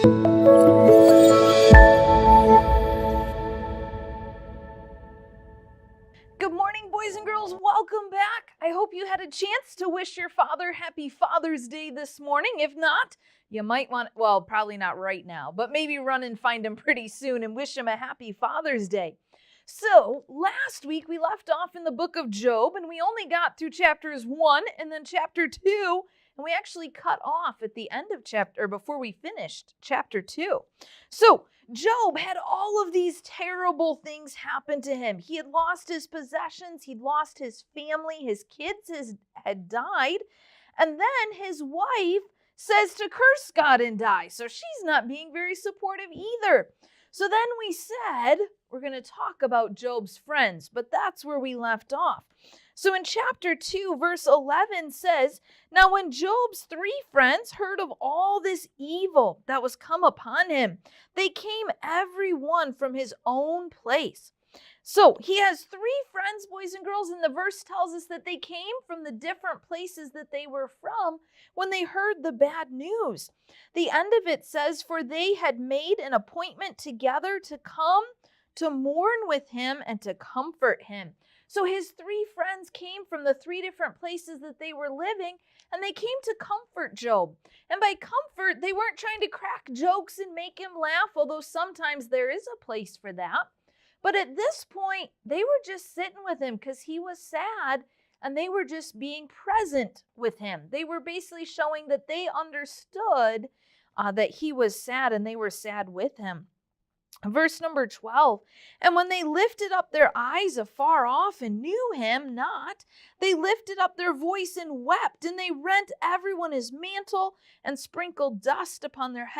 Good morning, boys and girls. Welcome back. I hope you had a chance to wish your father happy Father's Day this morning. If not, you might want, well, probably not right now, but maybe run and find him pretty soon and wish him a happy Father's Day. So last week we left off in the book of Job, and we only got through chapters 1 and then chapter 2, and we actually cut off at the end of chapter, or before we finished chapter 2. So Job had all of these terrible things happen to him. He had lost his possessions, he'd lost his family, his kids had died, and then his wife says to curse God and die. So she's not being very supportive either. So then we said we're going to talk about Job's friends, but that's where we left off. So in chapter 2, verse 11 says, "Now when Job's 3 friends heard of all this evil that was come upon him, they came every one from his own place." So he has 3 friends, boys and girls, and the verse tells us that they came from the different places that they were from when they heard the bad news. The end of it says, "For they had made an appointment together to come to mourn with him and to comfort him." So his 3 friends came from the 3 different places that they were living, and they came to comfort Job. And by comfort, they weren't trying to crack jokes and make him laugh, although sometimes there is a place for that. But at this point, they were just sitting with him because he was sad, and they were just being present with him. They were basically showing that they understood that he was sad, and they were sad with him. Verse number 12, "And when they lifted up their eyes afar off and knew him not, they lifted up their voice and wept, and they rent everyone his mantle and sprinkled dust upon their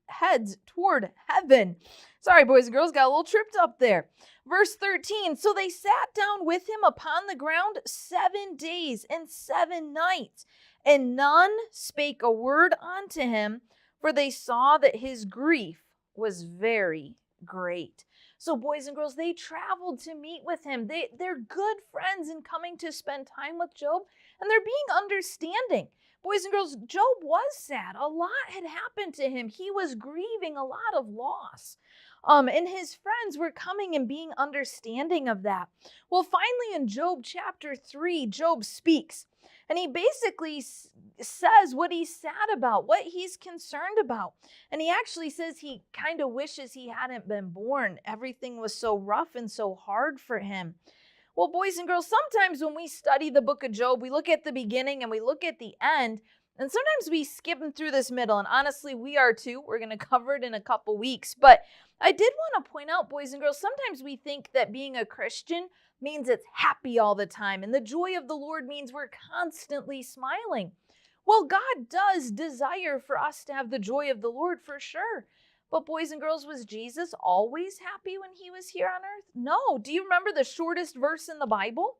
heads toward heaven." Sorry, boys and girls, got a little tripped up there. Verse 13, "So they sat down with him upon the ground 7 days and 7 nights, and none spake a word unto him, for they saw that his grief was very great." So boys and girls, they traveled to meet with him. They're good friends in coming to spend time with Job, and they're being understanding. Boys and girls, Job was sad. A lot had happened to him. He was grieving a lot of loss. And his friends were coming and being understanding of that. Well, finally in Job chapter 3, Job speaks. And he basically says what he's sad about, what he's concerned about. And he actually says he kind of wishes he hadn't been born. Everything was so rough and so hard for him. Well, boys and girls, sometimes when we study the book of Job, we look at the beginning and we look at the end, and sometimes we skip through this middle, and honestly, we are too. We're going to cover it in a couple weeks, but I did want to point out, boys and girls, sometimes we think that being a Christian means it's happy all the time, and the joy of the Lord means we're constantly smiling. Well, God does desire for us to have the joy of the Lord for sure. But boys and girls, was Jesus always happy when he was here on earth? No. Do you remember the shortest verse in the Bible?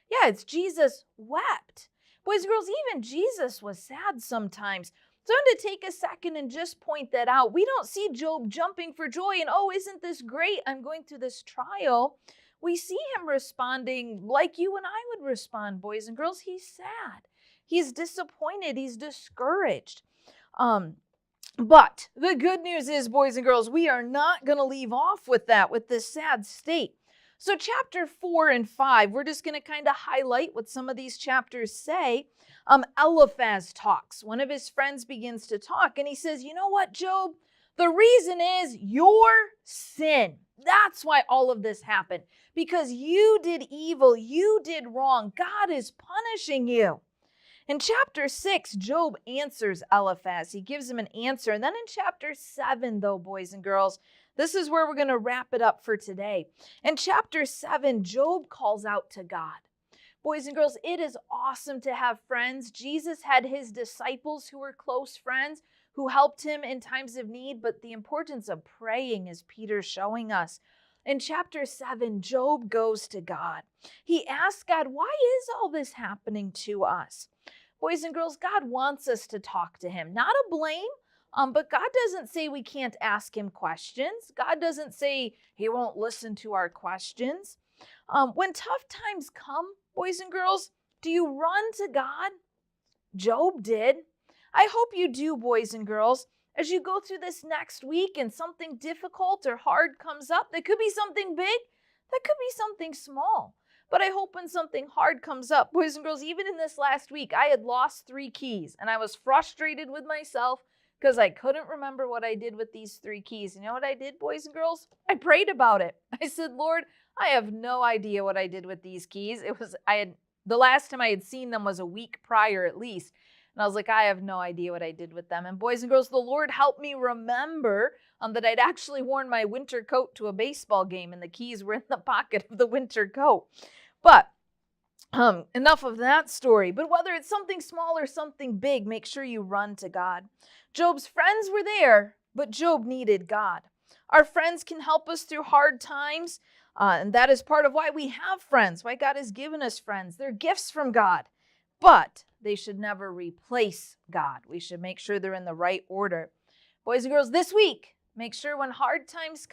Yeah, it's Jesus wept. Boys and girls, even Jesus was sad sometimes. So I'm going to take a second and just point that out. We don't see Job jumping for joy and, oh, isn't this great? I'm going through this trial. We see him responding like you and I would respond, boys and girls. He's sad. He's disappointed. He's discouraged. But the good news is, boys and girls, we are not going to leave off with that, with this sad state. So chapter 4 and 5, we're just going to kind of highlight what some of these chapters say. Eliphaz talks. One of his friends begins to talk, and he says, "You know what, Job? The reason is your sin. That's why all of this happened. Because you did evil. You did wrong. God is punishing you." In chapter 6, Job answers Eliphaz. He gives him an answer. And then in chapter 7, though, boys and girls, this is where we're going to wrap it up for today. In chapter 7, Job calls out to God. Boys and girls, it is awesome to have friends. Jesus had his disciples who were close friends, who helped him in times of need. But the importance of praying, as Peter's showing us. In chapter 7, Job goes to God. He asks God, why is all this happening to us? Boys and girls, God wants us to talk to him. Not a blame, but God doesn't say we can't ask him questions. God doesn't say he won't listen to our questions. When tough times come, boys and girls, do you run to God? Job did. I hope you do, boys and girls. As you go through this next week and something difficult or hard comes up, that could be something big, that could be something small. But I hope when something hard comes up, boys and girls, even in this last week, I had lost 3 keys and I was frustrated with myself because I couldn't remember what I did with these 3 keys. You know what I did, boys and girls? I prayed about it. I said, Lord, I have no idea what I did with these keys. The last time I had seen them was a week prior at least. And I was like, I have no idea what I did with them. And boys and girls, the Lord helped me remember that I'd actually worn my winter coat to a baseball game and the keys were in the pocket of the winter coat. But enough of that story. But whether it's something small or something big, make sure you run to God. Job's friends were there, but Job needed God. Our friends can help us through hard times, and that is part of why we have friends, why God has given us friends. They're gifts from God, but they should never replace God. We should make sure they're in the right order. Boys and girls, this week, make sure when hard times